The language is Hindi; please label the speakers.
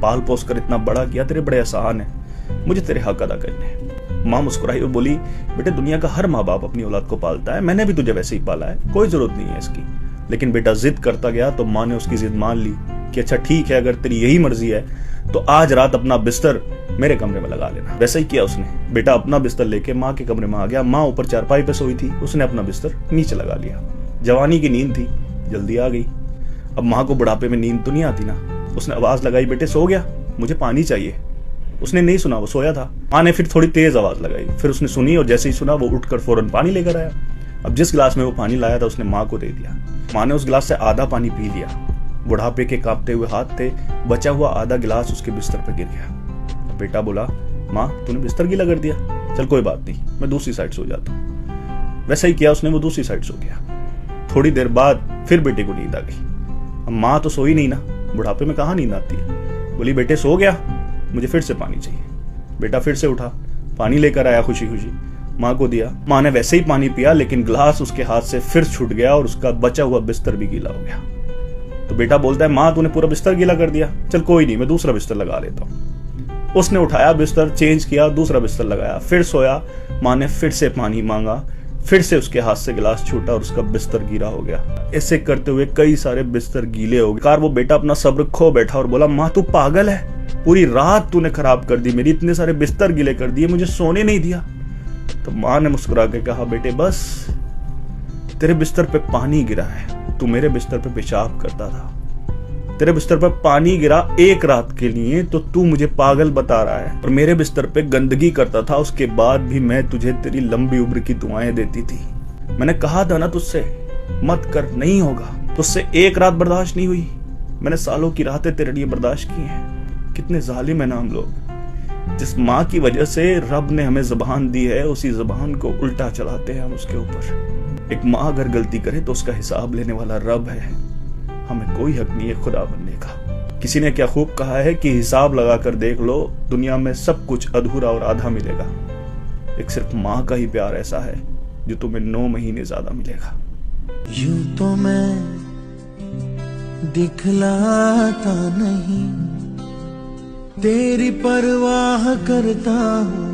Speaker 1: पाल पोस कर इतना बड़ा किया, तेरे बड़े एहसान है, मुझे तेरे हक अदा करने हैं। माँ मुस्कुराई और बोली, बेटे दुनिया का हर माँ बाप अपनी औलाद को पालता है, मैंने भी तुझे वैसे ही पाला है, कोई जरूरत नहीं है इसकी। लेकिन बेटा जिद करता गया तो माँ ने उसकी जिद मान ली कि अच्छा ठीक है, अगर तेरी यही मर्जी है तो आज रात अपना बिस्तर मेरे कमरे में लगा लेना। वैसा ही किया उसने। बेटा अपना बिस्तर लेके माँ के कमरे में आ गया। माँ ऊपर चारपाई पे सोई थी, उसने अपना बिस्तर नीचे लगा लिया। जवानी की नींद थी, जल्दी आ गई। अब माँ को बुढ़ापे में नींद तो नहीं आती ना। उसने आवाज लगाई, बेटे सो गया, मुझे पानी चाहिए। उसने नहीं सुना, वो सोया था। माँ ने फिर थोड़ी तेज आवाज लगाई, फिर उसने सुनी और जैसे ही सुना वो उठकर फौरन पानी लेकर आया। अब जिस गिलास में वो पानी लाया था उसने माँ को दे दिया। माँ ने उस गिलास से आधा पानी पी लिया। बुढ़ापे के कांपते हुए हाथ थे, बचा हुआ आधा गिलास उसके बिस्तर पर गिर गया। अब बेटा बोला, माँ तूने बिस्तर गीला कर दिया, चल कोई बात नहीं, मैं दूसरी साइड सो जाता हूँ। वैसा ही किया उसने, वो दूसरी साइड सो गया। थोड़ी देर बाद फिर बेटे को नींद आ गई। अब माँ तो सोई नहीं ना, बुढ़ापे में कहाँ नींद आती है। बोली, बेटे सो गया, मुझे फिर से पानी चाहिए। बेटा फिर से उठा, पानी लेकर आया, खुशी खुशी माँ को दिया। माँ ने वैसे ही पानी पिया, लेकिन गिलास उसके हाथ से फिर छूट गया और उसका बचा हुआ बिस्तर भी गीला हो गया। तो बेटा बोलता है, माँ तूने पूरा बिस्तर गीला कर दिया, चल कोई नहीं, मैं दूसरा बिस्तर लगा लेता हूँ। उसने उठाया, बिस्तर चेंज किया, दूसरा बिस्तर लगाया, फिर सोया। माँ ने फिर से पानी मांगा, फिर से उसके हाथ से गिलास छूटा और उसका बिस्तर गीला हो गया। ऐसे करते हुए कई सारे बिस्तर गीले हो गए। वो बेटा अपना सब्र खो बैठा और बोला, माँ तू पागल है, पूरी रात तूने खराब कर दी मेरी, इतने सारे बिस्तर गीले कर दिए, मुझे सोने नहीं दिया। तो माँ ने मुस्कुरा के कहा, बेटे बस तेरे बिस्तर पे पानी गिरा है, तू मेरे बिस्तर पे पेशाब करता था। तेरे बिस्तर पर पानी गिरा एक रात के लिए तो तू मुझे पागल बता रहा है, और मेरे बिस्तर पे गंदगी करता था, उसके बाद भी मैं तुझे तेरी लंबी उम्र की दुआएं देती थी। मैंने कहा था ना तुझसे मत कर, नहीं होगा। तुझसे एक रात बर्दाश्त नहीं हुई, मैंने सालों की रातें तेरे लिए बर्दाश्त की हैं। कितने जालिम है ना हम लोग। जिस माँ की वजह से रब ने हमें जुबान दी है, उसी जुबान को उल्टा चलाते हैं हम उसके ऊपर। एक माँ अगर गलती करे तो उसका हिसाब लेने वाला रब है, हमें कोई हक नहीं है खुदा बनने का। किसी ने क्या खूब कहा है कि हिसाब लगा कर देख लो, दुनिया में सब कुछ अधूरा और आधा मिलेगा, एक सिर्फ माँ का ही प्यार ऐसा है जो तुम्हें 9 महीने ज्यादा मिलेगा।
Speaker 2: यूं तो मैं दिखलाता नहीं, तेरी परवाह करता हूँ,